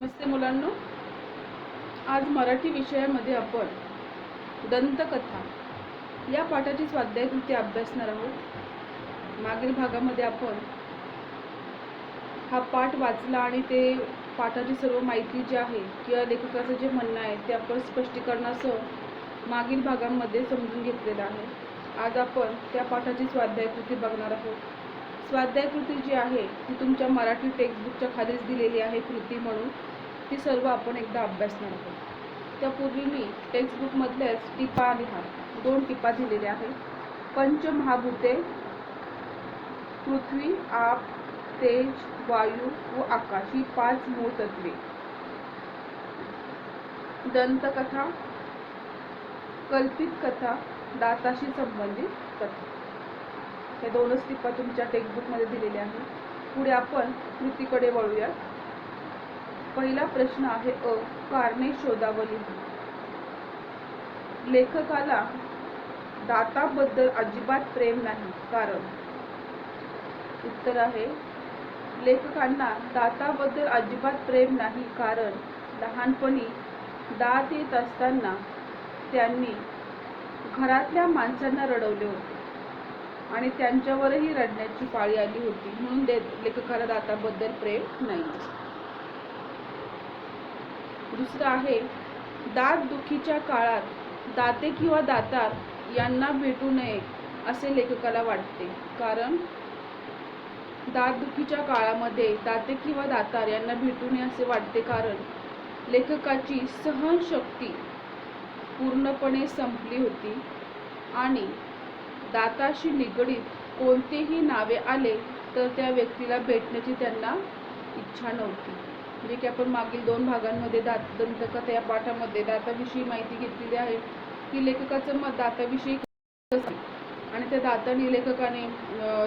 नमस्ते मुलांनो, आज मराठी विषयामध्ये आपण दंतकथा या पाठाची स्वाध्यायकृती अभ्यासणार आहोत। मागील भागामध्ये आपण हा पाठ वाचला आणि ते पाठाची सर्व माहिती जी आहे किंवा लेखकाचं जे म्हणणं आहे ते आपण स्पष्टीकरणासह मागील भागांमध्ये समजून घेतलेलं आहे। आज आपण त्या पाठाची स्वाध्यायकृती बघणार आहोत। स्वाध्यायकृती जी आहे ती तुमच्या मराठी टेक्स्टबुकच्या खालीच दिलेली आहे कृती म्हणून, ती सर्व आपण एकदा अभ्यासणार आहोत। त्यापूर्वी मी टेक्स्टबुकमधल्याच टिपा लिहा, 2 टिपा दिलेल्या आहेत। पंचमहाभूते पृथ्वी, आप, तेज, वायू व आकाश ही 5 मूळ तत्वे। दंतकथा, कल्पित कथा, दाताशी संबंधित कथा, या 2च टिपा तुमच्या टेक्स्टबुकमध्ये दिलेल्या आहेत। पुढे आपण कृतीकडे वळूया। पहिला प्रश्न आहे अ, कारणे शोधावली। लेखकाला दाताबद्दल अजिबात प्रेम नाही, कारण। उत्तर आहे लेखकांना दाताबद्दल अजिबात प्रेम नाही, कारण लहानपणी दात येत असताना त्यांनी घरातल्या माणसांना रडवले होते आणि त्यांच्यावरही रडण्याची पाळी आली होती, म्हणून लेखकाला दाताबद्दल प्रेम नाही। दुसरं आहे दात दुखीच्या काळात दाते किंवा दातार यांना भेटू नये असे लेखकाला वाटते, कारण दातदुखीच्या काळामध्ये दाते किंवा दातार यांना भेटू नये असे वाटते, कारण लेखकाची सहनशक्ती पूर्णपणे संपली होती आणि दाताशी निगडीत कोणतेही नावे आले तर त्या व्यक्तीला भेटण्याची त्यांना इच्छा नव्हती। म्हणजे की आपण मागील 2 भागांमध्ये दंतकथा या पाठामध्ये दाताविषयी माहिती घेतलेली आहे की लेखकाचं मत दाताविषयी आणि त्या दातांनी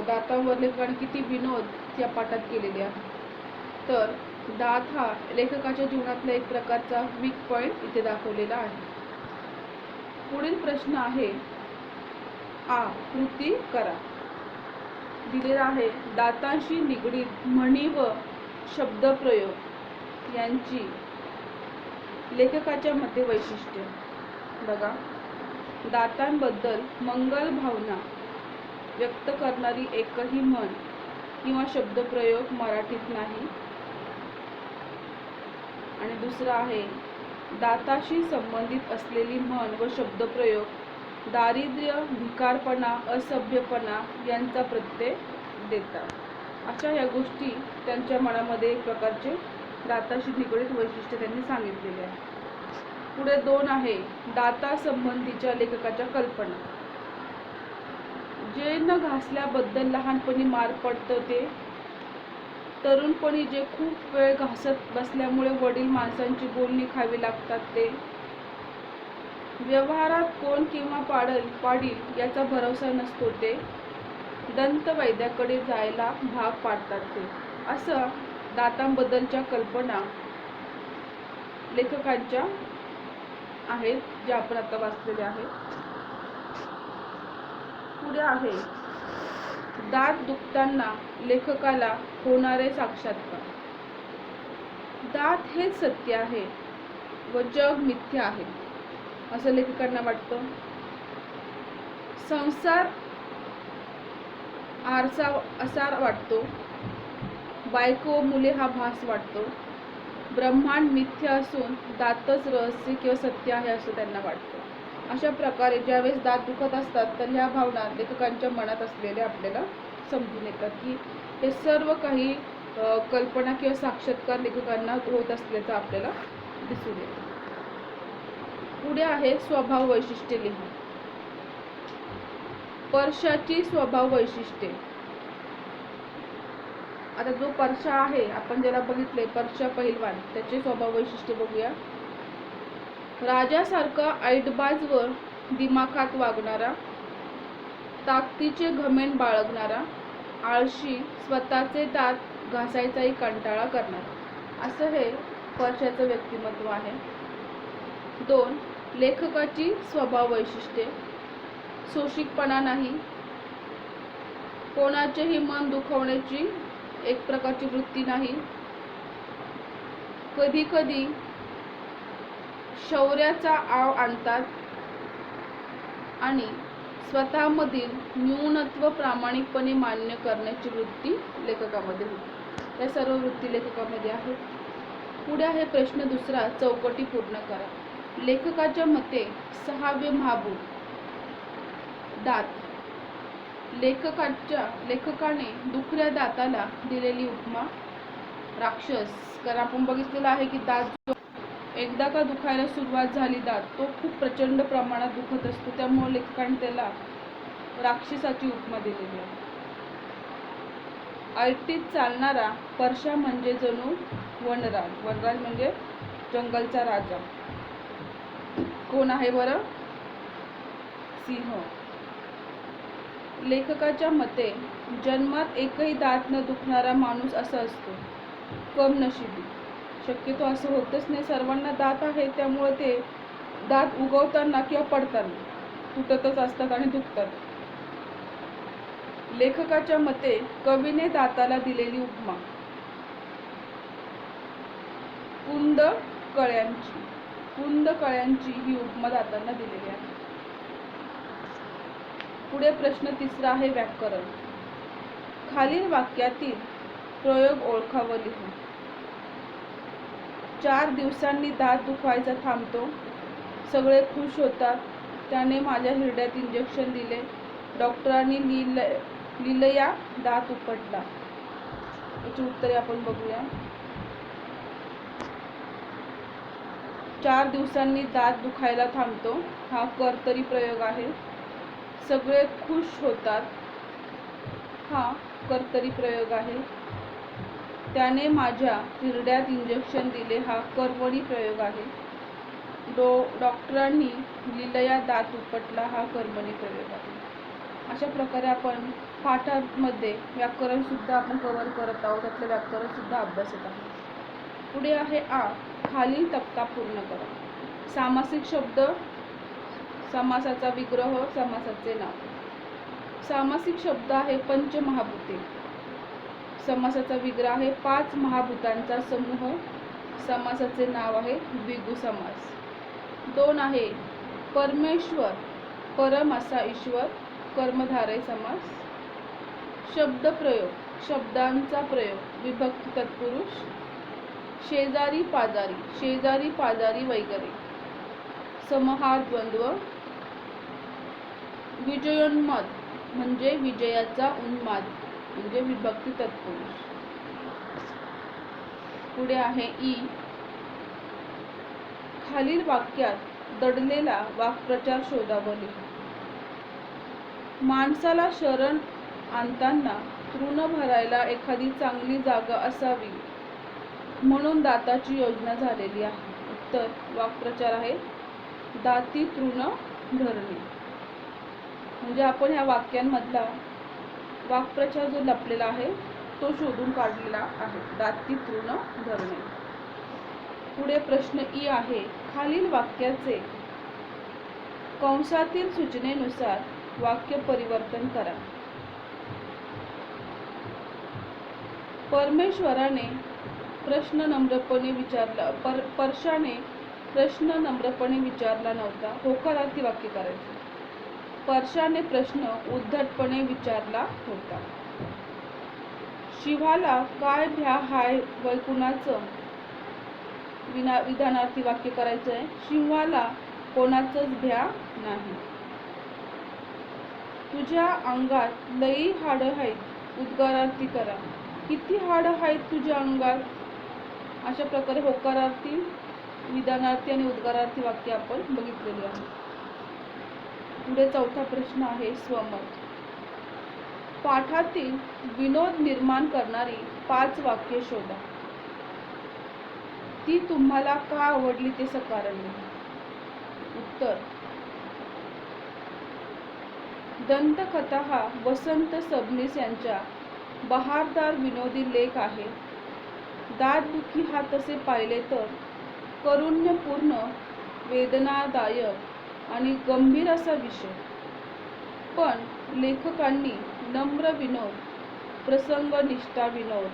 दातांवर लेखकाने किती विनोद या पाठात केलेले आहे। तर दात हा लेखकाच्या जीवनातला एक प्रकारचा वीक पॉइंट इथे दाखवलेला आहे। पुढील प्रश्न आहे आ, कृती करा। दिलेला आहे दातांशी निगडीत म्हणी व शब्दप्रयोग यांची लेखकाच्या मते वैशिष्ट्य। बघा, दातांबद्दल मंगल भावना व्यक्त करणारी एकही म्हण किंवा शब्दप्रयोग मराठीत नाही। आणि दुसरा आहे दाताशी संबंधित असलेली म्हण व शब्दप्रयोग दारिद्र्य, भिकारपणा, असभ्यपणा यांचा प्रत्यय देतात। अशा या गोष्टी त्यांच्या मनामध्ये एक प्रकारचे दाताशी निगडीत वैशिष्ट्य त्यांनी सांगितलेले आहे। पुढे 2 आहे दातासंबंधीच्या लेखकाच्या कल्पना। जे न घासल्याबद्दल लहानपणी मार पडतं ते, तरुणपणी जे खूप वेळ घासत बसल्यामुळे वडील माणसांची बोलणी खावी लागतात ते, व्यवहारात कोण किंवा पाडील याचा भरोसा नसतो ते, दंतवैद्याकडे जायला भाग पाडतात ते, असं दातांबद्दलच्या कल्पना लेखकांच्या आहेत, जे आपण आता वाचलेले आहेत। पुढे आहे दात दुखताना लेखकाला होणारे साक्षात्कार। दात हेच सत्य आहे व जग मिथ्या आहे असं लेखकांना वाटतं। संसार आरसा असा वाटतो, बायको मुले हा भास वाटतो, ब्रह्मांड मिथ्य असून दातच रहस्य किंवा सत्य आहे असं त्यांना वाटतं। अशा प्रकारे ज्यावेळेस दात दुखत असतात तर ह्या भावना लेखकांच्या मनात असलेल्या आपल्याला समजून येतात की हे सर्व काही कल्पना किंवा साक्षात्कार लेखकांना होत असल्याचं आपल्याला दिसून येतं। पुढे आहे स्वभाव वैशिष्ट्ये लिहा। परशाची स्वभाव वैशिष्ट्ये। आता जो परशा आहे आपण ज्याला बघितले परशा पहिलवान, त्याचे स्वभाव वैशिष्ट्य बघूया। राजासारखा ऐटबाज व दिमाखात वागणारा, ताकदीचे घमेंड बाळगणारा, आळशी, स्वतःचे दात घासायचाही कंटाळा करणारा, असं हे परशाचं व्यक्तिमत्व आहे। 2 लेखकाची स्वभाव वैशिष्ट्ये। सोशिकपणा नाही, कोणाचेही मन दुखवण्याची एक प्रकारची वृत्ती नाही, कधी कधी शौर्याचा आव आणतात आणि स्वतःमधील न्यूनत्व प्रामाणिकपणे मान्य करण्याची वृत्ती लेखकामध्ये होती. या सर्व वृत्ती लेखकामध्ये आहेत. पुढे आहे प्रश्न दुसरा, चौकटी पूर्ण करा. लेखकाच्या मते 6वे महाभूत दात. लेखकाने दुखऱ्या दाताला दिलेली उपमा राक्षस. कारण आपण बघितलेलं आहे की दात एकदा का दुखायला सुरुवात झाली दात, तो खूप प्रचंड प्रमाणात दुखत असतो. त्यामुळे लेखकाने त्याला राक्षसाची उपमा दिलेली आहे. ऐटीत चालणारा परशा म्हणजे जणू वनराज. वनराज म्हणजे जंगलचा राजा. कोण आहे बरं? सिंह. लेखकाच्या मते जन्मात एकही दात न दुखणारा माणूस असा असतो कमनशिबी. शक्यतो असं होतच नाही. सर्वांना दात आहे, त्यामुळे ते दात उगवताना किंवा पडताना तुटतच असतात आणि दुखतात. लेखकाच्या मते कवीने दाताला दिलेली उपमा कुंद कळ्यांची ही उपमा दातांना दिलेली आहे. पुढे प्रश्न तिसरा आहे व्याकरण. खालील वाक्यातील प्रयोग ओळखा व लिहा. 4 दिवसांनी दात दुखायचा थांबतो. सगळे खुश होतात. त्याने माझ्या हिरड्यात इंजेक्शन दिले. डॉक्टरांनी लिहिलंया दात उपटला. याची उत्तरे आपण बघूया. 4 दिवसांनी दात दुखायला थांबतो हा कर्तरी प्रयोग आहे. सगळे खुश होतात हा कर्तरी प्रयोग आहे. त्याने माझ्या हिरड्यात इंजेक्शन दिले हा कर्मणी प्रयोग आहे. डॉक्टरांनी लिहिलंया दात उपटला हा कर्मणी प्रयोग आहे. अशा प्रकारे आपण पाठामध्ये व्याकरण सुद्धा आपण कव्हर करत आहोत. त्यातले व्याकरण सुद्धा अभ्यासत आहोत. पुढे आहे आ. खालील तक्ता पूर्ण करा. सामासिक शब्द, समासाचा विग्रह, समासाचे नाव. सामासिक शब्द आहे पंचमहाभूते. समासाचा विग्रह आहे 5 महाभूतांचा समूह. समासाचे नाव आहे द्विगु समास. 2 आहे परमेश्वर, परम असा ईश्वर, कर्मधारय समास. शब्द प्रयोग, शब्दांचा प्रयोग, विभक्ती तत्पुरुष. शेजारी पाजारी, शेजारी पाजारी वगैरे, समहार द्वंद्व. विजयोन्माद म्हणजे विजयाचा उन्माद, म्हणजे विभक्ती तत्पुरुष. पुढे आहे ई. खालील वाक्यात दडलेला वाक्प्रचार शोधा व लिहा. माणसाला शरण आणताना तृण भरायला एखादी चांगली जागा असावी म्हणून दाताची योजना झालेली आहे. उत्तर वाक्प्रचार आहे दाती तृण धरणे. म्हणजे आपण ह्या वाक्यांमधला वाक्प्रचार जो लपलेला आहे तो शोधून काढलेला आहे. दाती तृण धरणे. पुढे प्रश्न ई आहे. खालील वाक्याचे कंसातील सूचनेनुसार वाक्य परिवर्तन करा. परमेश्वराने प्रश्न नम्रपणे विचारला. परशाने प्रश्न नम्रपणे विचारला नव्हता. होकारार्थी वाक्य करायचे. परशाने प्रश्न उद्धटपणे विचारला होता. शिवाला काय भ्या हाय वैकुणाचं विधानार्थी वाक्य करायचं आहे. शिवाला कोणाचंच भ्या नाही. तुझ्या अंगात लई हाड आहेत उद्गारार्थी करा. किती हाड आहेत तुझ्या अंगात. अशा प्रकारे होकारार्थी, विधानार्थी आणि उद्गारार्थी वाक्य आपण बघितलेली आहे. पुढे चौथा प्रश्न आहे स्वमत. पाठातील विनोद निर्माण करणारी 5 वाक्ये शोधा. ती तुम्हाला का आवडली ते सकारण लिहा. उत्तर दंतकथा हा वसंत सबनीस यांच्या बहारदार विनोदी लेख आहे. दातदुखी हा तसे पाहिले तर करुण्यपूर्ण, वेदनादायक आणि गंभीर असा विषय. पण लेखकांनी नम्र विनोद, प्रसंगनिष्ठा विनोद,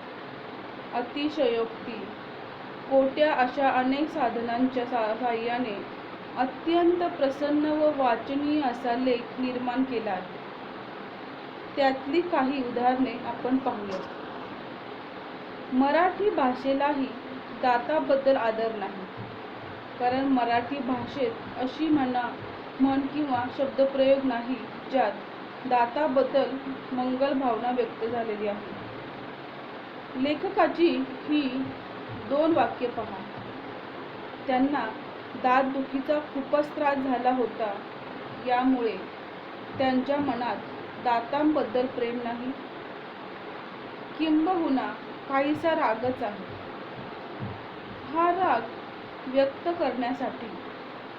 अतिशयोक्ती, कोट्या अशा अनेक साधनांच्या साहाय्याने अत्यंत प्रसन्न व वाचनीय असा लेख निर्माण केला आहे. त्यातली काही उदाहरणे आपण पाहूया. मराठी भाषेलाही दाताबद्दल आदर नाही, कारण मराठी भाषेत अशी म्हण किंवा शब्दप्रयोग नाही ज्यात दाताबद्दल मंगल भावना व्यक्त झालेली आहे. लेखकाची ही 2 वाक्ये पहा. त्यांना दातदुखीचा खूपच त्रास झाला होता, यामुळे त्यांच्या मनात दातांबद्दल प्रेम नाही, किंबहुना काहीसा रागच आहे. हा राग व्यक्त करण्यासाठी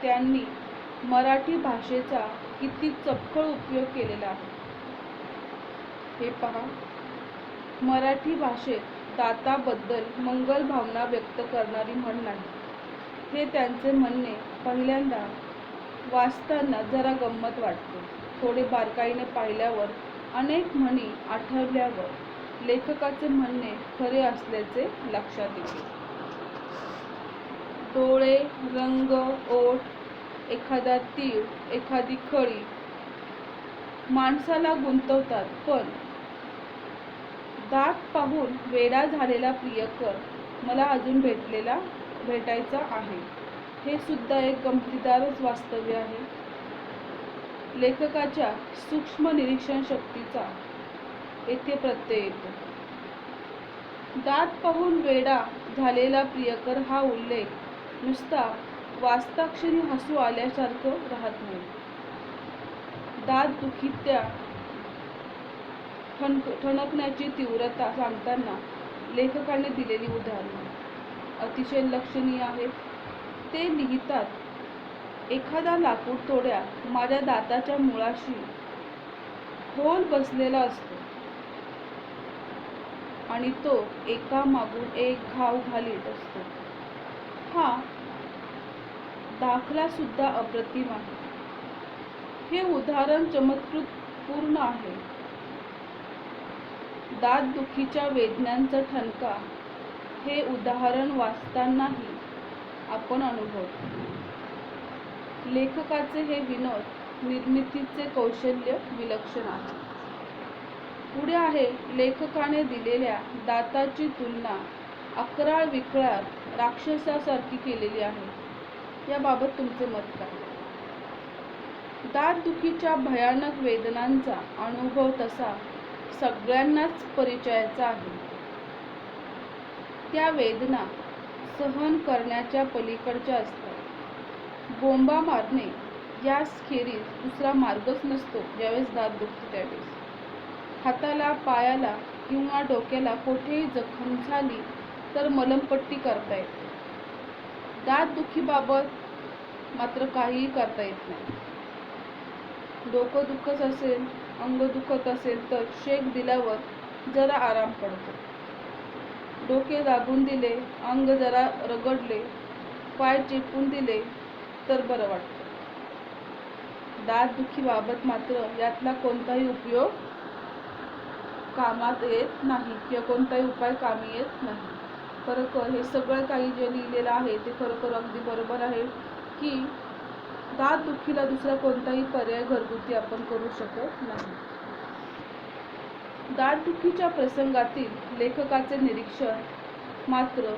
त्यांनी मराठी भाषेचा किती चपखळ उपयोग केलेला आहे. हे पहा, मराठी भाषेत दाताबद्दल मंगल भावना व्यक्त करणारी म्हण नाही. हे त्यांचे म्हणणे पहिल्यांदा वाचताना जरा गंमत वाटते. थोडे बारकाईने पाहिल्यावर, अनेक म्हणी आठवल्यावर लेखकाचे म्हणणे खरे असल्याचे लक्षात येते. डोळे, रंग, ओठ, एखादा तीर, एखादी खळी माणसाला गुंतवतात, पण दात पाहून वेडा झालेला प्रियकर मला अजून भेटायचा आहे, हे सुद्धा एक गमतीदारच वास्तव्य आहे. लेखकाच्या सूक्ष्म निरीक्षण शक्तीचा येथे प्रत्यय येतो. दात पाहून वेडा झालेला प्रियकर हा उल्लेख नुसता वाचताक्षणी हसू आल्यासारखं राहत नाही. दात दुखीत्या ठणकण्याची तीव्रता सांगताना लेखकाने दिलेली उदाहरणे अतिशय लक्षणीय आहेत. ते लिहितात, एखादा लाकूड तोड्या माझ्या दाताच्या मुळाशी खोल बसलेला असतो आणि तो एकामागून एक घाव घालीत असतो. हा दाखला सुद्धा अप्रतिम आहे. हे उदाहरण चमत्कृतपूर्ण आहे. दातदुखीच्या वेदनांचा ठणका हे उदाहरण वाचतानाही आपण अनुभवतो. लेखकाचे हे विनोद निर्मितीचे कौशल्य विलक्षण आहे. पुढे आहे, लेखकाने दिलेल्या दाताची तुलना अकराळ विकराळ राक्षसासारखी केलेली आहे. याबाबत तुमचे मत काय? दातदुखीच्या भयानक वेदनांचा अनुभव तसा सगळ्यांनाच परिचयाचा आहे. त्या वेदना सहन करण्याच्या पलीकडच्या असतात. बोंबा मारणे यास खेरीज दुसरा मार्गच नसतो. ज्यावेळेस दात दुखते त्यावेळेस हाताला, पायाला किंवा डोक्याला कोठेही जखम झाली तर मलमपट्टी करता येते. दातदुखीबाबत मात्र काहीही करता येत नाही. डोकं दुखत असेल, अंग दुखत असेल तर शेक दिल्यावर जरा आराम पडतो. डोके दाबून दिले, अंग जरा रगडले, पाय चेपून दिले तर बरं वाटतं. दातदुखीबाबत मात्र यातला कोणताही उपयोग कामात येत नाही किंवा कोणताही उपाय कामी येत नाही. खरोखर हे सगळं काही जे लिहिलेलं आहे ते खरोखर अगदी बरोबर आहे की दातदुखीला दुसरा कोणताही पर्याय घरगुती आपण करू शकत नाही. दातदुखीच्या प्रसंगातील लेखकाचे निरीक्षण मात्र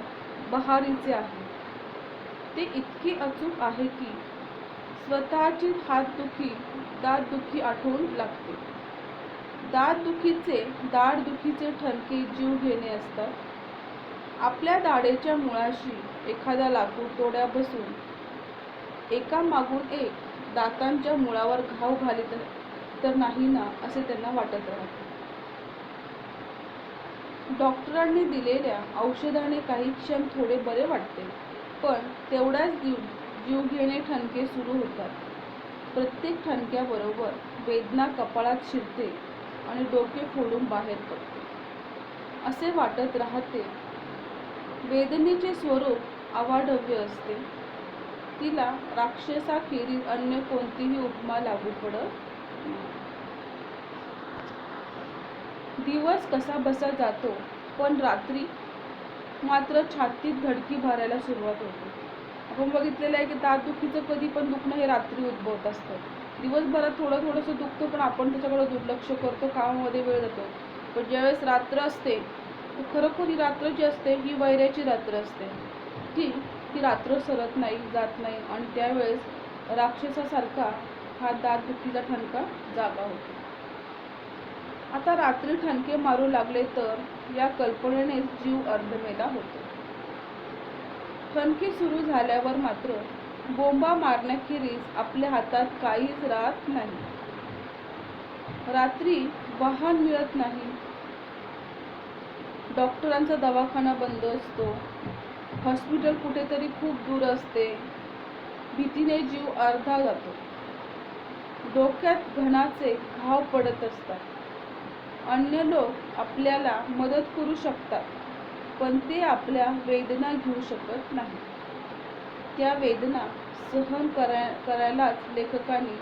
बहारीचे आहे. ते इतके अचूक आहे की स्वतःची दातदुखी आठवून लागते. दाढदुखीचे ठणके जीव घेणे असतात. आपल्या दाढेच्या मुळाशी एखादा लाकूड तोड्या बसून एकामागून एक दातांच्या मुळावर घाव घालीत तर नाही ना असे त्यांना वाटत राहते. डॉक्टरांनी दिलेल्या औषधाने काही क्षण थोडे बरे वाटते, पण तेवढ्याच जीवघेणे ठणके सुरू होतात. प्रत्येक ठणक्याबरोबर वेदना कपाळात शिरते आणि डोके फोडून बाहेर पडते. असे वाटत राहते वेदनेचे स्वरूप अवाढव्य असते. तिला राक्षसाखेरीज अन्य कोणतीही उपमा लागू पडत नाही. दिवस कसा बसा जातो, पण रात्री मात्र छातीत धडकी भरायला सुरुवात होते. आपण बघितलेलं आहे की दातदुखीचं कधी पण दुखणं हे रात्री उद्भवत असतं. दिवसभरात थोडंसं दुखतं, पण आपण त्याच्याकडे दुर्लक्ष करतो, कामामध्ये वेळ जातो. पण ज्यावेळेस रात्र असते, तर खरोखर ही रात्र जी असते ही वैऱ्याची रात्र असते. ती रात्र सरत नाही, जात नाही, आणि त्यावेळेस राक्षसासारखा हा दातदुखीचा ठणका जागा होतो. आता रात्री ठणके मारू लागले तर या कल्पनेनेच जीव अर्धमेला होतो. ठणके सुरू झाल्यावर मात्र बोंबा मारण्याखेरीज आपल्या हातात काहीच राहत नाही. रात्री वाहन मिळत नाही, डॉक्टरांचा दवाखाना बंद असतो, हॉस्पिटल कुठेतरी खूप दूर असते, भीतीने जीव अर्धा जातो, डोक्यात घणाचे घाव पडत असतात. अन्य लोक आपल्याला मदत करू शकतात, पण ते आपल्या वेदना घेऊ शकत नाही. त्या वेदना सहन करायलाच लेखकांनी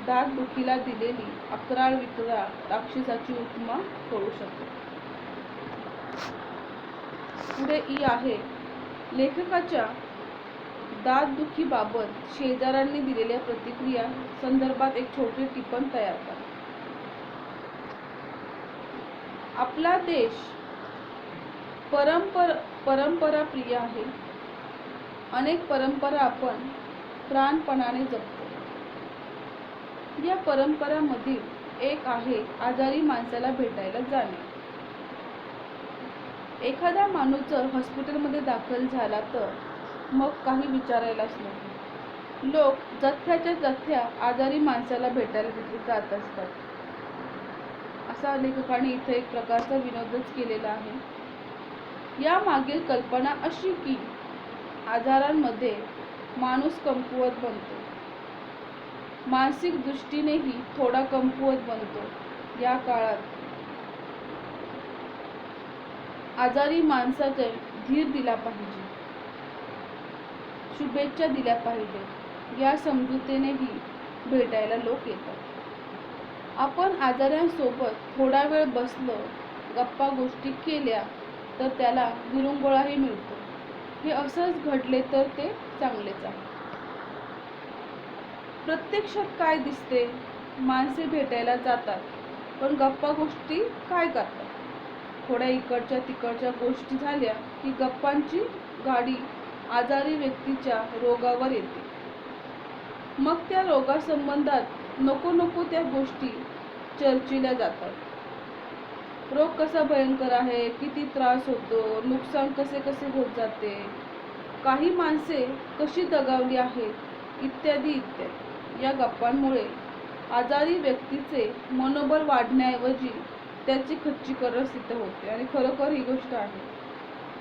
दातदुखीला दिलेली अकराळ विक्राळ राक्षसाची उपमा करू शकतो. पुढे ई आहे लेखकाच्या दातदुखीबाबत शेजाऱ्यांनी दिलेल्या प्रतिक्रिया संदर्भात एक छोटे टिपण तयार करा. आपला देश परंपरा प्रिय आहे. अनेक परंपरा आपण प्राणपणाने जपतो. या परंपरांमधील एक आहे आजारी माणसाला भेटायला जाणे. एखादा माणूस जर हॉस्पिटलमध्ये दाखल झाला तर मग काही विचारायलाच नको. लोक जथ्याच्या जथ्या आजारी माणसाला भेटायला तिथे जात असतात. असा लेखकाने इथे एक प्रकारचा विनोदच केलेला आहे. या मागील कल्पना अशी की आजारांमध्ये माणूस कमकुवत बनतो, मानसिक दृष्टीनेही थोडा कमकुवत बनतो. या काळात आजारी माणसाचे धीर दिला पाहिजे, शुभेच्छा दिल्या पाहिजे, या समजुतीनेही भेटायला लोक येतात. आपण आजाऱ्यांसोबत थोडा वेळ बसलो, गप्पा गोष्टी केल्या तर त्याला विरंगुळाही मिळतो. हे असंच घडले तर ते चांगलेच आहे. प्रत्यक्षात काय दिसते? माणसे भेटायला जातात, पण गप्पा गोष्टी काय करतात? थोड्या इकडच्या तिकडच्या गोष्टी झाल्या की गप्पांची गाडी आजारी व्यक्तीच्या रोगावर येते. मग त्या रोगासंबंधात नको नको त्या गोष्टी चर्चिल्या जातात. रोग कसा भयंकर आहे, किती त्रास होतो, नुकसान कसे कसे होत जाते, काही माणसे कशी दगावली आहेत, इत्यादी इत्यादी. या गप्पांमुळे आजारी व्यक्तीचे मनोबल वाढण्याऐवजी त्याची खच्चीकरण सिद्ध होते, आणि खरोखर ही गोष्ट आहे.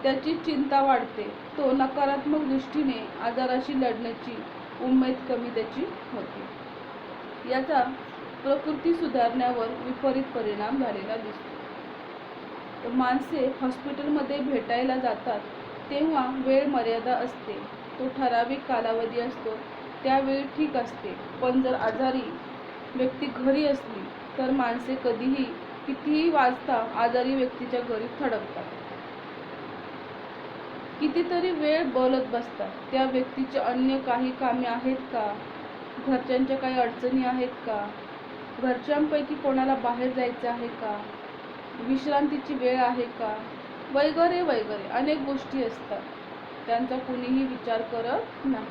त्याची चिंता वाढते, तो नकारात्मक दृष्टीने आजाराशी लढण्याची उमेद कमी त्याची होते. याचा प्रकृती सुधारण्यावर विपरीत परिणाम झालेला दिसतो. तर माणसे हॉस्पिटलमध्ये भेटायला जातात तेव्हा वेळ मर्यादा असते, तो ठराविक कालावधी असतो, त्यावेळी ठीक असते. पण जर आजारी व्यक्ती घरी असली तर माणसे कधीही कितीही वाजता आजारी व्यक्तीच्या घरी थडकतात, कितीतरी वेळ बोलत बसतात. त्या व्यक्तीचे अन्य काही कामे आहेत का, घरच्यांच्या काही अडचणी आहेत का, घरच्यांपैकी कोणाला बाहेर जायचं आहे का, विश्रांतीची वेळ आहे का, वगैरे वगैरे अनेक गोष्टी असतात. त्यांचा कुणीही विचार करत नाही.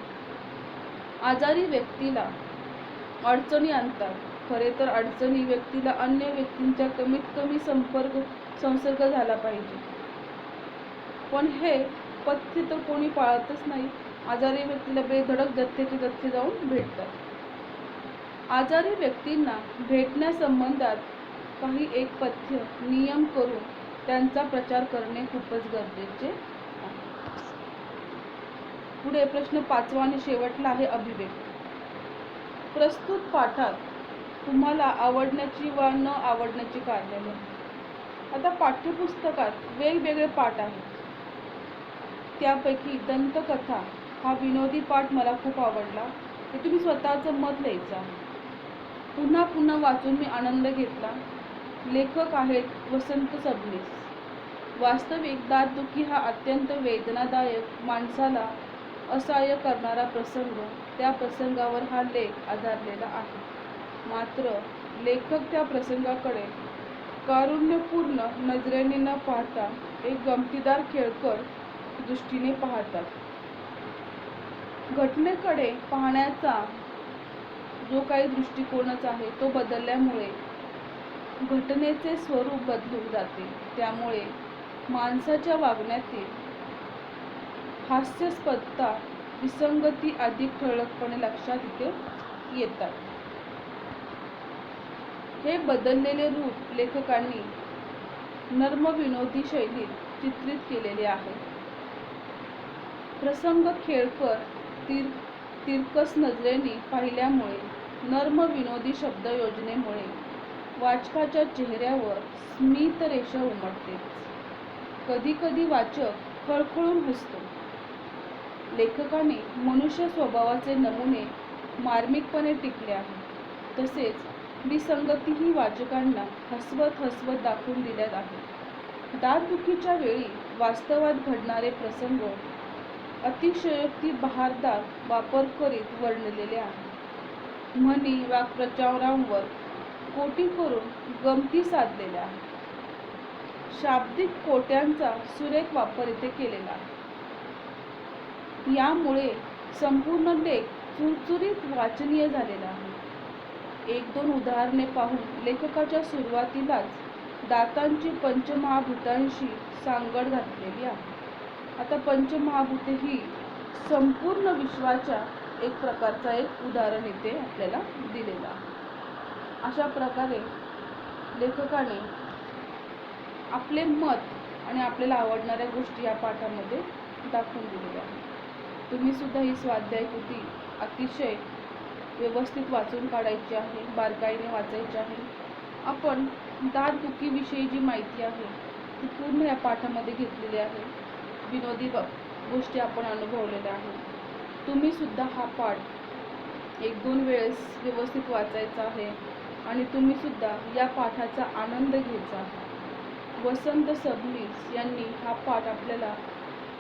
आजारी व्यक्तीला अडचणी आणतात. खरे तर अडचणी व्यक्तीला अन्य व्यक्तींचा कमीत कमी संसर्ग झाला पाहिजे, पण हे पथ्य तर कोणी पाळतच नाही. आजारी व्यक्तीला बेधडक जथ्याचे जथ्थे जाऊन भेटतात. आजारी व्यक्तींना भेटण्यासंबंधात काही एक पथ्य नियम करून त्यांचा प्रचार करणे खूपच गरजेचे आहे. पुढे प्रश्न 5वा आणि शेवटला आहे अभिव्यक्ती. प्रस्तुत पाठात तुम्हाला आवडण्याची व न आवडण्याची कारणे लिहा. आता पाठ्यपुस्तकात वेगवेगळे पाठ आहेत. त्यापैकी दंतकथा हा विनोदी पाठ मला खूप आवडला. ते तुम्ही स्वतःचं मत लिहायचं आहे. पुन्हा पुन्हा वाचून मी आनंद घेतला. लेखक आहेत वसंत सबनीस. वास्तविक दातदुखी हा अत्यंत वेदनादायक, माणसाला असहाय्य करणारा प्रसंग. त्या प्रसंगावर हा लेख आधारलेला आहे. मात्र लेखक त्या प्रसंगाकडे कारुण्यपूर्ण नजरेने न पाहता एक गमतीदार खेळकर दृष्टीने पाहतात. घटनेकडे पाहण्याचा जो काही दृष्टिकोनच आहे तो बदलल्यामुळे घटनेचे स्वरूप बदलून जाते. त्यामुळे माणसाच्या वागण्यातील हास्यास्पदता, विसंगती अधिक ठळकपणे लक्षात इथे येतात. हे बदललेले रूप लेखकांनी नर्म विनोदी शैलीत चित्रित केलेले आहे. प्रसंग खेळकर तिरकस नजरेने पाहिल्यामुळे, नर्म विनोदी शब्दयोजनेमुळे वाचकाच्या चेहऱ्यावर स्मित रेषा उमटतेच. कधीकधी वाचक खळखळून हसतो. लेखकाने मनुष्य स्वभावाचे नमुने मार्मिकपणे टिपले आहेत. तसेच विसंगतीही वाचकांना हसवत हसवत दाखवून दिल्यात आहेत. दातदुखीच्या वेळी वास्तवात घडणारे प्रसंग अतिशयोक्ती बहारदार वापर करीत वर्णलेले आहेत. म्हणी वाक्प्रचारांवर कोटी करून गमती साधलेल्या आहेत. शाब्दिक कोट्यांचा सुरेख वापर इथे केलेला आहे. यामुळे संपूर्ण लेख चुरचुरीत वाचनीय झालेला आहे. एक दोन उदाहरणे पाहून लेखकाच्या सुरुवातीलाच दातांची पंचमहाभूतांशी सांगड घातलेली आहे. आता पंचमहाभूते ही संपूर्ण विश्वाच्या एक प्रकारचा एक उदाहरण इथे आपल्याला दिलेलं आहे. अशा प्रकारे लेखकाने आपले मत आणि आपल्याला आवडणाऱ्या गोष्टी या पाठामध्ये दाखवून दिलेल्या आहेत. तुम्ही सुद्धा ही स्वाध्याय कृती अतिशय व्यवस्थित वाचून काढायची आहे, बारकाईने वाचायची आहे. आपण दातदुखीविषयी जी माहिती आहे ती पूर्ण या पाठामध्ये घेतलेली आहे. विनोदी गोष्टी आपण अनुभवलेल्या आहेत. तुम्ही सुद्धा हा पाठ एक दोन वेळेस व्यवस्थित वाचायचा आहे आणि तुम्ही सुद्धा या पाठाचा आनंद घ्यायचा आहे. वसंत सबनीस यांनी हा पाठ आपल्याला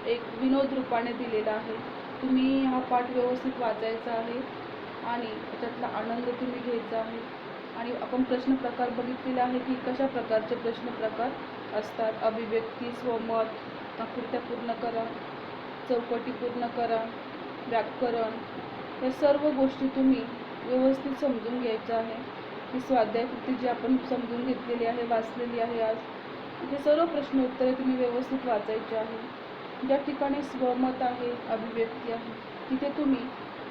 एक विनोद रूपाने दिलेला आहे. तुम्ही हा पाठ व्यवस्थित वाचायचा आहे आणि त्याच्यातला आनंद तुम्ही घ्यायचा आहे. आणि आपण प्रश्न प्रकार बघितलेला आहे की कशा प्रकारचे प्रश्न प्रकार असतात. अभिव्यक्ती, स्वमत, आकृत्या पूर्ण करा, चौकटी पूर्ण करा, व्याकरण, या सर्व गोष्टी तुम्ही व्यवस्थित समजून घ्यायच्या आहे. ही स्वाध्याय कृती जी आपण समजून घेतलेली आहे, वाचलेली आहे आज, हे सर्व प्रश्न उत्तरे तुम्ही व्यवस्थित वाचायचे आहे. ज्या ठिकाणी स्वमत आहे, अभिव्यक्ती आहे, तिथे तुम्ही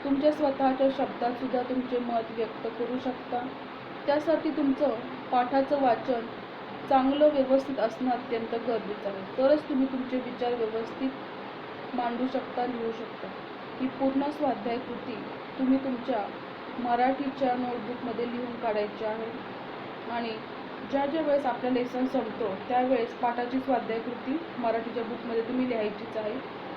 तुमच्या स्वतःच्या शब्दात सुद्धा तुमचे मत व्यक्त करू शकता. त्यासाठी तुमचं पाठाचं वाचन चांगलं व्यवस्थित असणं अत्यंत गरजेचं आहे. तरच तुम्ही तुमचे विचार व्यवस्थित मांडू शकता, लिहू शकता. ही पूर्ण स्वाध्याय कृती तुम्ही तुमच्या मराठीच्या नोटबुकमध्ये लिहून काढायची आहे. आणि ज्या वेळेस आपला लेसन संपतो त्यावेळेस पाठाची स्वाध्याय कृती मराठीच्या बुकमध्ये तुम्ही लिहायचीच आहे.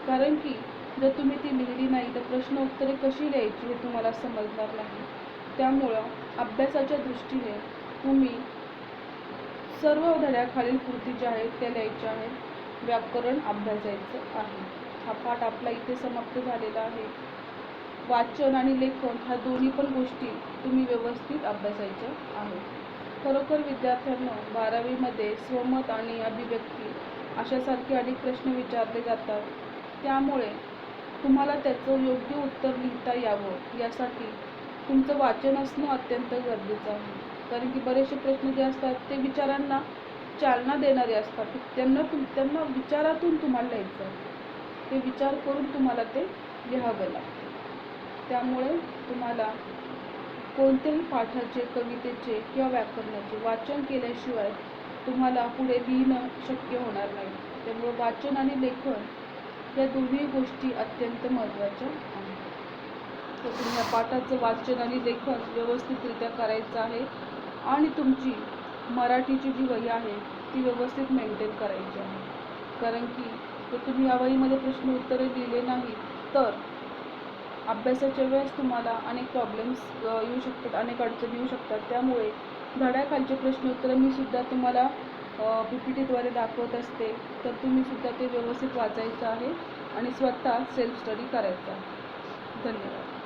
कारण की जर तुम्ही ती लिहिली नाही तर प्रश्न उत्तरे कशी लिहायची हे तुम्हाला समजणार नाही. त्यामुळं अभ्यासाच्या दृष्टीने तुम्ही सर्व धड्याखालील कृती ज्या आहेत त्या लिहायच्या आहेत. व्याकरण अभ्यासायचं आहे. हा पाठ आपला इथे समाप्त झालेला आहे. वाचन आणि लेखन ह्या दोन्ही पण गोष्टी तुम्ही व्यवस्थित अभ्यासायच्या आहेत. खरोखर विद्यार्थ्यांना 12वीमध्ये स्वमत आणि अभिव्यक्ती अशासारखे अनेक प्रश्न विचारले जातात. त्यामुळे तुम्हाला त्याचं योग्य उत्तर लिहिता यावं यासाठी तुमचं वाचन असणं अत्यंत गरजेचं आहे. कारण की बरेचसे प्रश्न जे असतात ते विचारांना चालना देणारे असतात. त्यांना विचारातून तुम्हाला लिहायचं आहे. ते विचार करून तुम्हाला ते लिहावं लागतं. त्यामुळे तुम्हाला कोणत्याही पाठाचे, कवितेचे किंवा व्याकरणाचे वाचन केल्याशिवाय तुम्हाला पुढे लिहिणं शक्य होणार नाही. त्यामुळे वाचन आणि लेखन या दोन्ही गोष्टी अत्यंत महत्त्वाच्या आहेत. तर तुम्ही या पाठाचं वाचन आणि लेखन व्यवस्थितरित्या करायचं आहे आणि तुमची मराठीची जी वही आहे ती व्यवस्थित मेंटेन करायची आहे. कारण की जर तुम्ही या वहीमध्ये प्रश्न उत्तरे लिहिले नाही तर अभ्यासाच्या वेळेस तुम्हाला अनेक प्रॉब्लेम्स येऊ शकतात, अनेक अडचणी येऊ शकतात. त्यामुळे धड्याखालचे प्रश्न उत्तरं मी सुद्धा तुम्हाला पी पी टीद्वारे दाखवत असते, तर तुम्हीसुद्धा ते व्यवस्थित वाचायचं आहे आणि स्वतः सेल्फ स्टडी करायचा आहे. धन्यवाद.